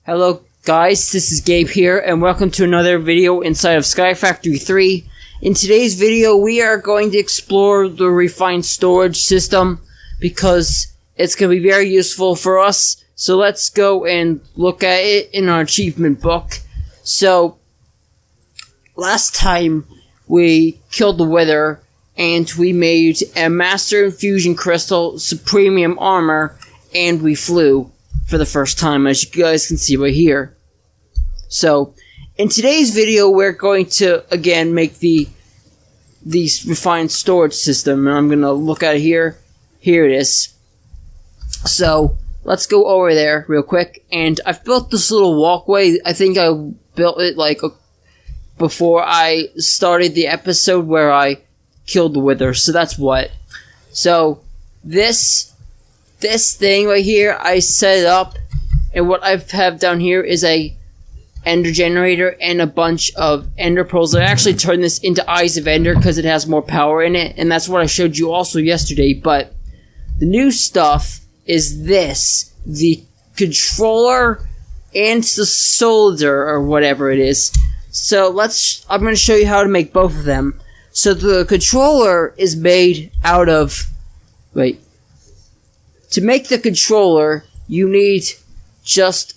Hello guys, this is Gabe here, and welcome to another video inside of Sky Factory 3. In today's video, we are going to explore the refined storage system because it's going to be very useful for us. So let's go and look at it in our achievement book. So, last time we killed the Wither and we made a Master Infusion Crystal Supremium Armor and we flew for the first time, as you guys can see right here. So, in today's video, we're going to, again, make the refined storage system. And I'm going to look at it here. Here it is. So, let's go over there real quick. And I've built this little walkway. I think I built it, before I started the episode where I killed the Wither. So, that's what. So, this thing right here, I set it up. And what I have down here is a Ender generator and a bunch of Ender pearls. I actually turned this into Eyes of Ender because it has more power in it, and that's what I showed you also yesterday. But the new stuff is this: the controller and the solder, or whatever it is. So I'm going to show you how to make both of them. So the controller is made out of, to make the controller, you need just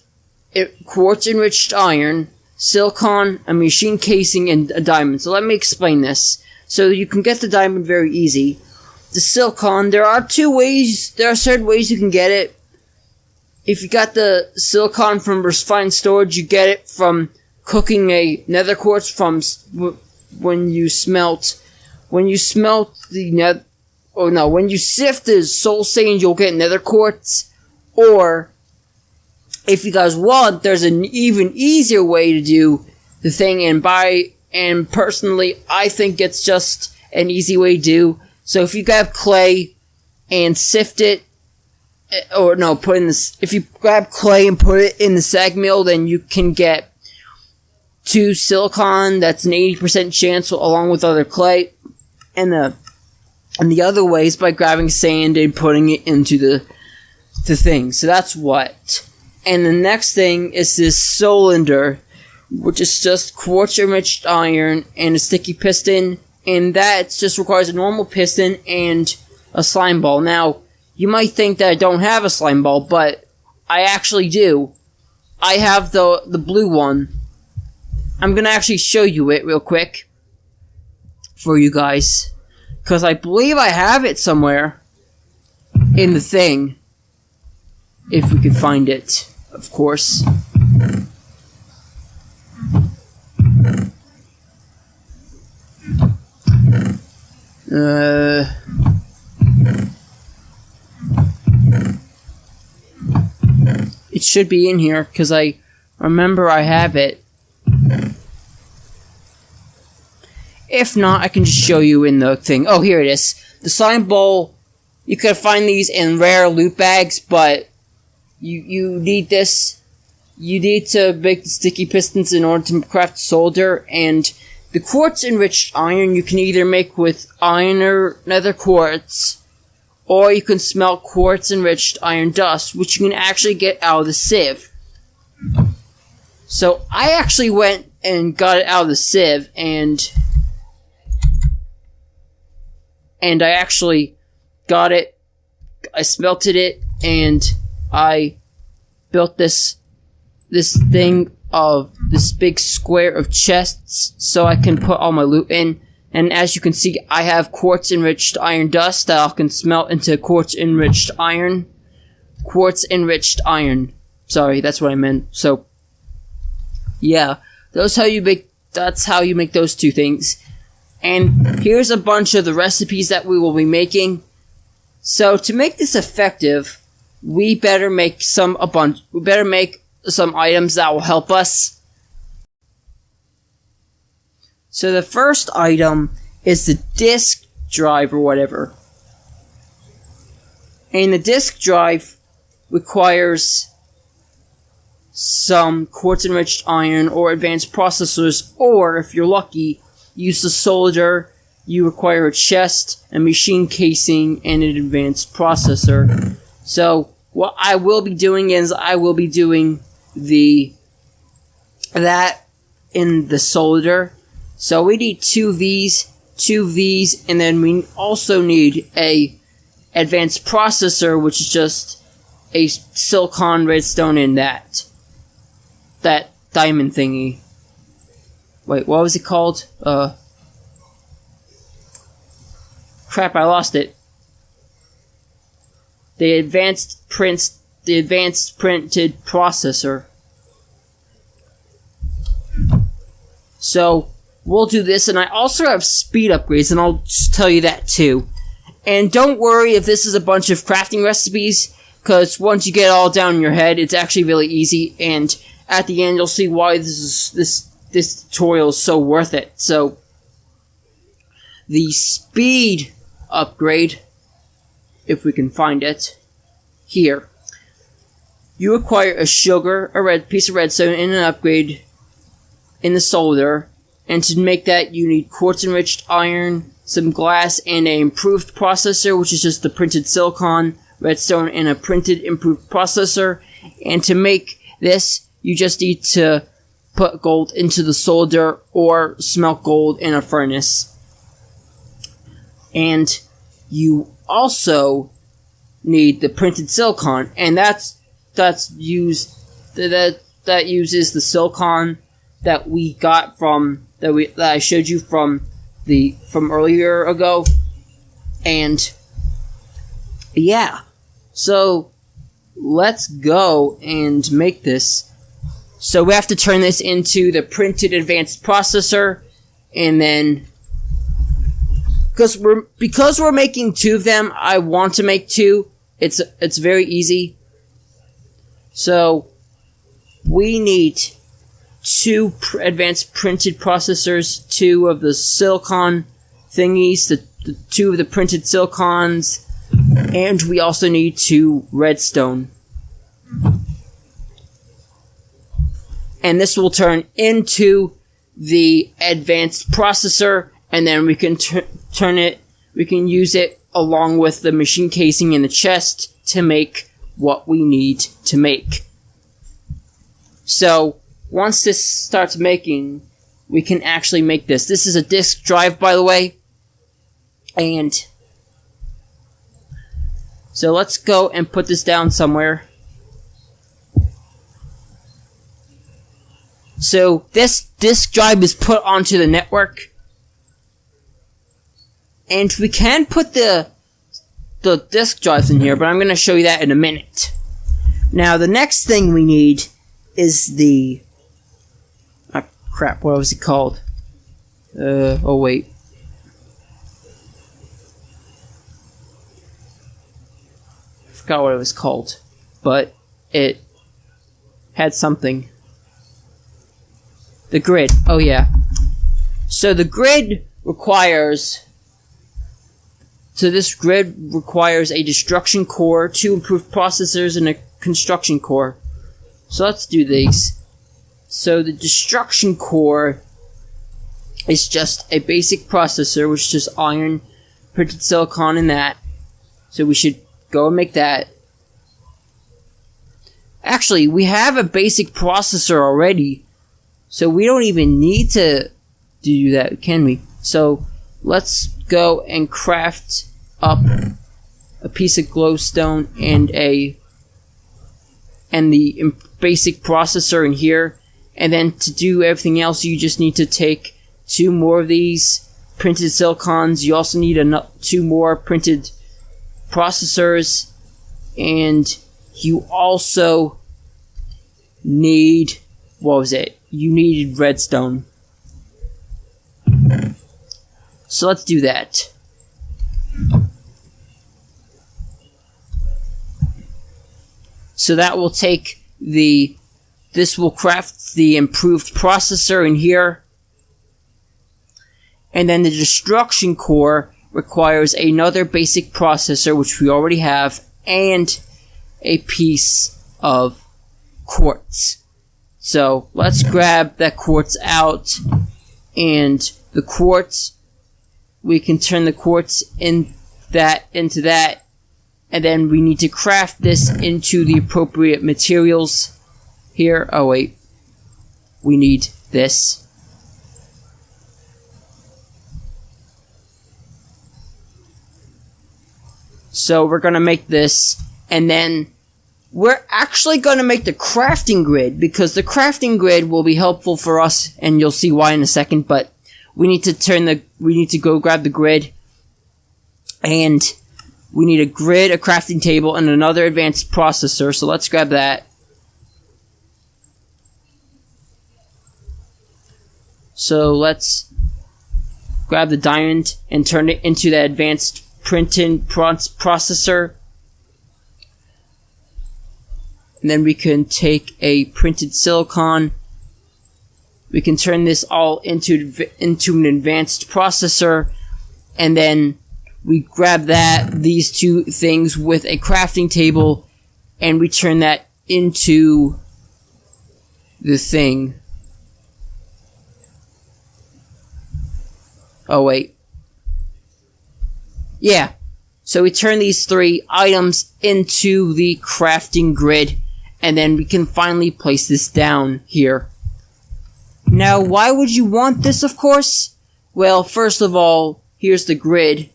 quartz enriched iron, silicon, a machine casing, and a diamond. So let me explain this. So you can get the diamond very easy. The silicon, there are certain ways you can get it. If you got the silicon from refined storage, you get it from cooking a nether quartz from when you sift the soul sand, you'll get nether quartz. Or if you guys want, there's an even easier way to do the thing, and personally, I think it's just an easy way to do. So if you grab clay and sift it, if you grab clay and put it in the sag mill, then you can get 2 silicon. That's an 80% chance, along with other clay. And the other way is by grabbing sand and putting it into the thing. So that's what. And the next thing is this cylinder, which is just quartz enriched iron and a sticky piston, and that just requires a normal piston and a slime ball. Now, you might think that I don't have a slime ball, but I actually do. I have the blue one. I'm gonna actually show you it real quick for you guys, because I believe I have it somewhere in the thing, if we can find it. Of course. It should be in here, because I remember I have it. If not, I can just show you in the thing. Oh, here it is. The slime ball, you can find these in rare loot bags, but you need this. You need to make the sticky pistons in order to craft solder, and the quartz enriched iron you can either make with iron or nether quartz, or you can smelt quartz enriched iron dust, which you can actually get out of the sieve. So I actually went and got it out of the sieve, and I actually got it. I smelted it, and I built this thing of this big square of chests so I can put all my loot in. And as you can see, I have quartz enriched iron dust that I can smelt into quartz enriched iron. Quartz enriched iron. Sorry, that's what I meant. So, yeah, that's how you make those two things. And here's a bunch of the recipes that we will be making. So to make this effective, we better make some items that will help us. So the first item is the disk drive or whatever. And the disk drive requires some quartz enriched iron or advanced processors, or if you're lucky, use the solder. You require a chest, a machine casing, and an advanced processor. So what I will be doing is I will be doing that in the solder. So we need two V's, and then we also need a advanced processor, which is just a silicon redstone in that diamond thingy. Wait, what was it called? Crap, I lost it. The advanced printed processor. So we'll do this, and I also have speed upgrades, and I'll just tell you that too. And don't worry if this is a bunch of crafting recipes, because once you get it all down in your head, it's actually really easy, and at the end you'll see why this tutorial is so worth it. So the speed upgrade, if we can find it here, you acquire a sugar, a red piece of redstone, and an upgrade in the solder. And to make that, you need quartz enriched iron, some glass, and an improved processor, which is just the printed silicon, redstone, and a printed improved processor. And to make this, you just need to put gold into the solder or smelt gold in a furnace. And you also need the printed silicon, and that uses the silicon that we got from that I showed you from earlier ago. And yeah, so let's go and make this. So we have to turn this into the printed advanced processor, and then because we're making two of them, I want to make two. It's very easy. So we need two advanced printed processors, two of the silicon thingies, the two of the printed silicons, and we also need two redstone. And this will turn into the advanced processor, and then we can we can use it along with the machine casing in the chest to make what we need to make. So once this starts making, we can actually make this. This is a disk drive, by the way. And so let's go and put this down somewhere. So this disk drive is put onto the network. And we can put the disk drives in here, but I'm going to show you that in a minute. Now, the next thing we need is the... crap, what was it called? Oh wait. I forgot what it was called, but it had something. The grid. Oh yeah. So the grid requires... So this grid requires a destruction core, two improved processors, and a construction core. So let's do these. So the destruction core is just a basic processor, which is just iron, printed silicon, and that. So we should go and make that. Actually, we have a basic processor already, so we don't even need to do that, can we? So let's go and craft up a piece of glowstone and the basic processor in here. And then to do everything else, you just need to take two more of these printed silicons. You also need two more printed processors, and you also need, what was it? You needed redstone. So let's do that. So that will take this will craft the improved processor in here. And then the destruction core requires another basic processor, which we already have, and a piece of quartz. So let's grab that quartz out, and the quartz, we can turn the quartz into that, and then we need to craft this into the appropriate materials. here. Oh wait, we need this. So we're gonna make this, and then we're actually gonna make the crafting grid, because the crafting grid will be helpful for us, and you'll see why in a second. But we need to go grab the grid, and we need a grid, a crafting table, and another advanced processor. So let's grab that. So let's grab the diamond and turn it into the advanced printing processor. And then we can take a printed silicon. We can turn this all into an advanced processor, and then we grab these two things with a crafting table, and we turn that into the thing. Oh wait. Yeah. So we turn these three items into the crafting grid, and then we can finally place this down here. Now, why would you want this, of course? Well, first of all, here's the grid.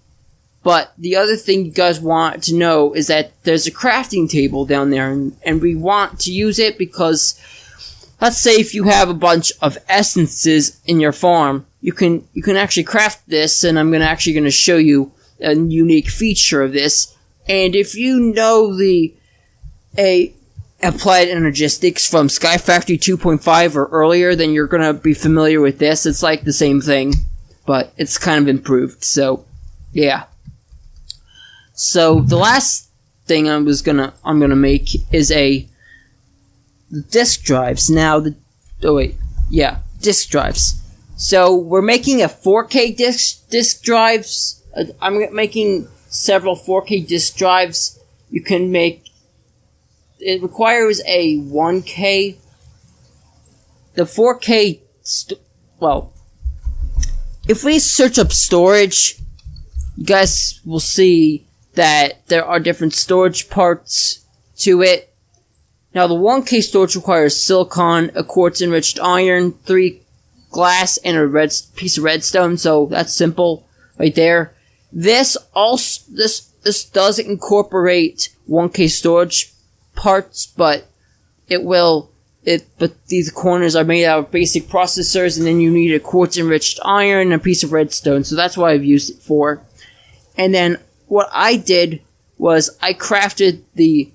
But the other thing you guys want to know is that there's a crafting table down there, and we want to use it because, let's say if you have a bunch of essences in your farm, you can actually craft this, and I'm actually going to show you a unique feature of this. And if you know the applied energistics from Sky Factory 2.5 or earlier, then you're going to be familiar with this. It's like the same thing, but it's kind of improved. So, yeah. So the last thing I'm gonna make is the disk drives. Now disk drives. So we're making a 4K disk drives. I'm making several 4K disk drives. You can make. It requires a 1K. The 4K. If we search up storage, you guys will see that there are different storage parts to it. Now, the 1K storage requires silicon, a quartz-enriched iron, 3 glass, and a piece of redstone. So that's simple, right there. This does incorporate 1K storage parts, but these corners are made out of basic processors, and then you need a quartz-enriched iron and a piece of redstone. So that's what I've used it for. And then what I did was I crafted the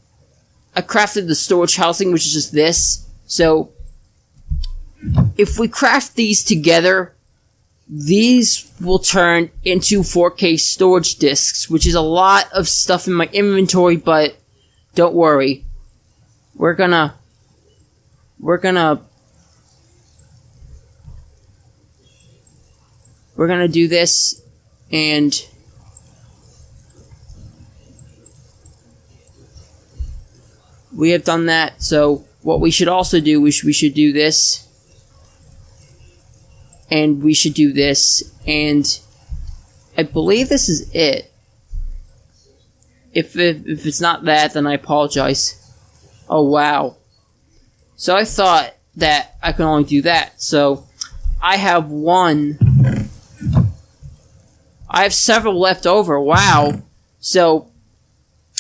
storage housing, which is just this. So if we craft these together, these will turn into 4K storage disks, which is a lot of stuff in my inventory, but don't worry. We're gonna do this, and we have done that. So what we should also do, we should do this, and we should do this, and I believe this is it. If it's not that, then I apologize. Oh wow. So I thought that I could only do that. So I have several left over. Wow. So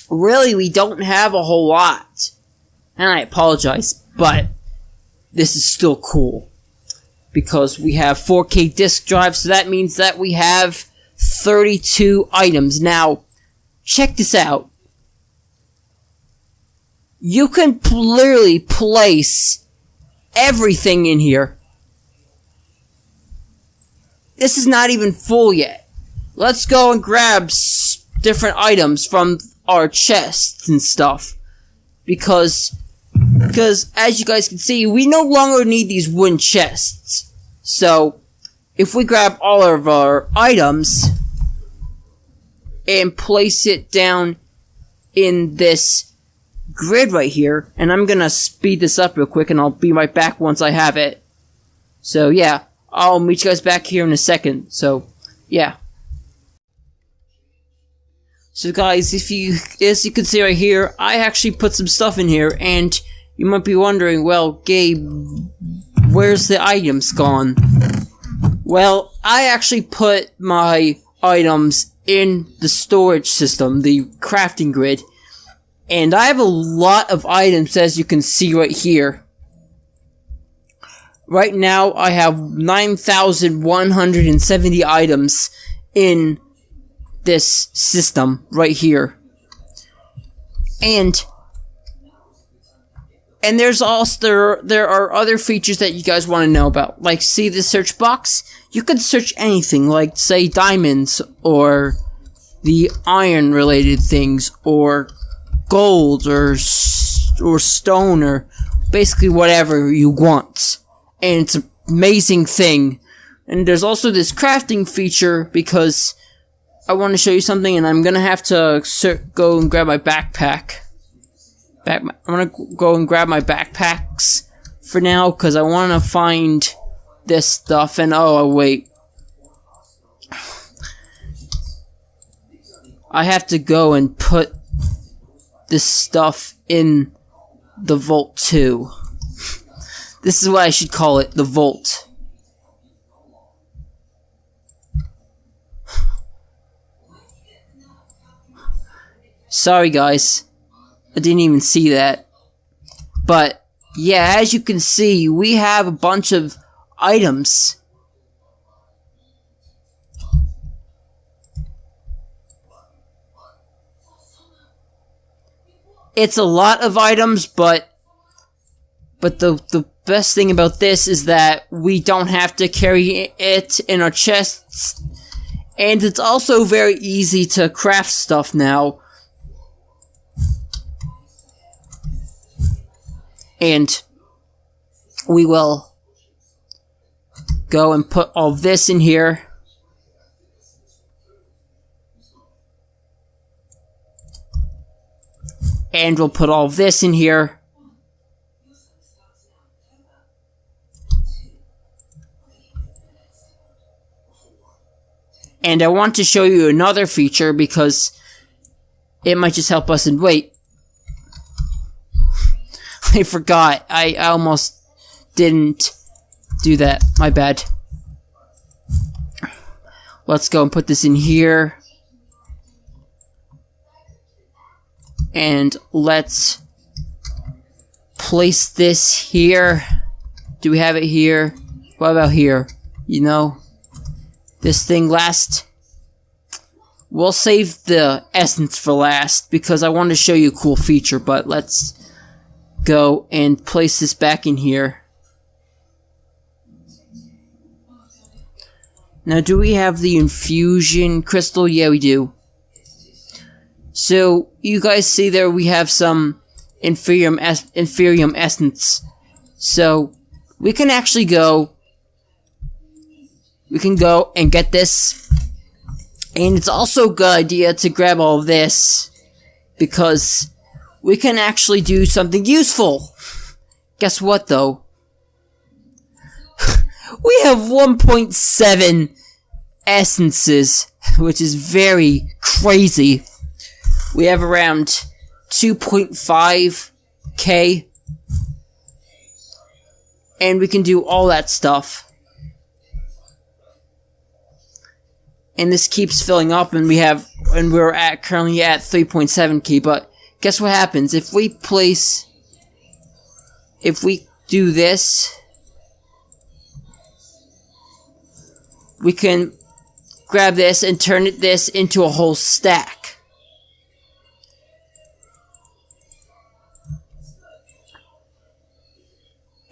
really, we don't have a whole lot. And I apologize, but this is still cool. Because we have 4K disk drives, so that means that we have 32 items. Now, check this out. You can literally place everything in here. This is not even full yet. Let's go and grab different items from our chests and stuff. Because as you guys can see, we no longer need these wooden chests. So, if we grab all of our items and place it down in this grid right here, and I'm gonna speed this up real quick, and I'll be right back once I have it. So yeah, I'll meet you guys back here in a second. So yeah. So guys, as you can see right here, I actually put some stuff in here, and you might be wondering, well, Gabe, where's the items gone? Well, I actually put my items in the storage system, the crafting grid, and I have a lot of items, as you can see right here. Right now, I have 9,170 items in this system right here. And there's also, there are other features that you guys want to know about. Like, see the search box? You can search anything, like, say, diamonds, or the iron-related things, or gold, or stone, or basically whatever you want. And it's an amazing thing. And there's also this crafting feature, because I want to show you something, and I'm gonna have to go and grab my backpack. I'm gonna go and grab my backpacks for now, because I want to find this stuff. And oh wait, I have to go and put this stuff in the vault too. This is what I should call it, the vault. Sorry guys, I didn't even see that. But yeah, as you can see, we have a bunch of items. It's a lot of items, but the best thing about this is that we don't have to carry it in our chests, and it's also very easy to craft stuff now. And we will go and put all this in here. And we'll put all this in here. And I want to show you another feature, because it might just help us. And wait, I forgot. I almost didn't do that. My bad. Let's go and put this in here. And let's place this here. Do we have it here? What about here? You know, this thing last. We'll save the essence for last, because I want to show you a cool feature, but let's go and place this back in here. Now, do we have the infusion crystal? Yeah, we do. So, you guys see there we have some inferium essence. So, we can actually go. We can go and get this. And it's also a good idea to grab all of this, because we can actually do something useful. Guess what, though? We have 1.7 essences, which is very crazy. We have around 2.5k. And we can do all that stuff. And this keeps filling up, and we're currently at 3.7k, but guess what happens if we do this? We can grab this and turn this into a whole stack.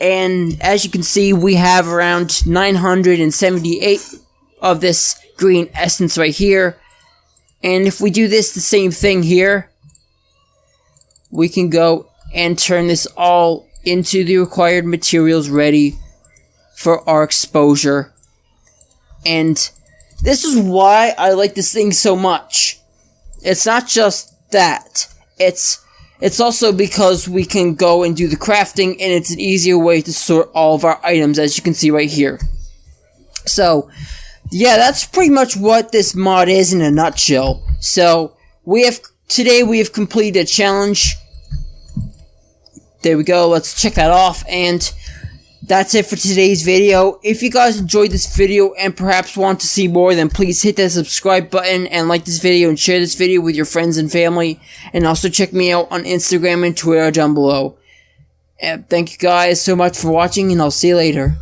And as you can see, we have around 978 of this green essence right here. And if we do this the same thing here, we can go and turn this all into the required materials ready for our exposure. And this is why I like this thing so much. It's not just that. It's also because we can go and do the crafting, and it's an easier way to sort all of our items, as you can see right here. So, yeah, that's pretty much what this mod is in a nutshell. So, today we have completed a challenge. there we go. Let's check that off. And that's it for today's video. If you guys enjoyed this video and perhaps want to see more, then please hit that subscribe button and like this video and share this video with your friends and family. And also check me out on Instagram and Twitter down below. And thank you guys so much for watching, and I'll see you later.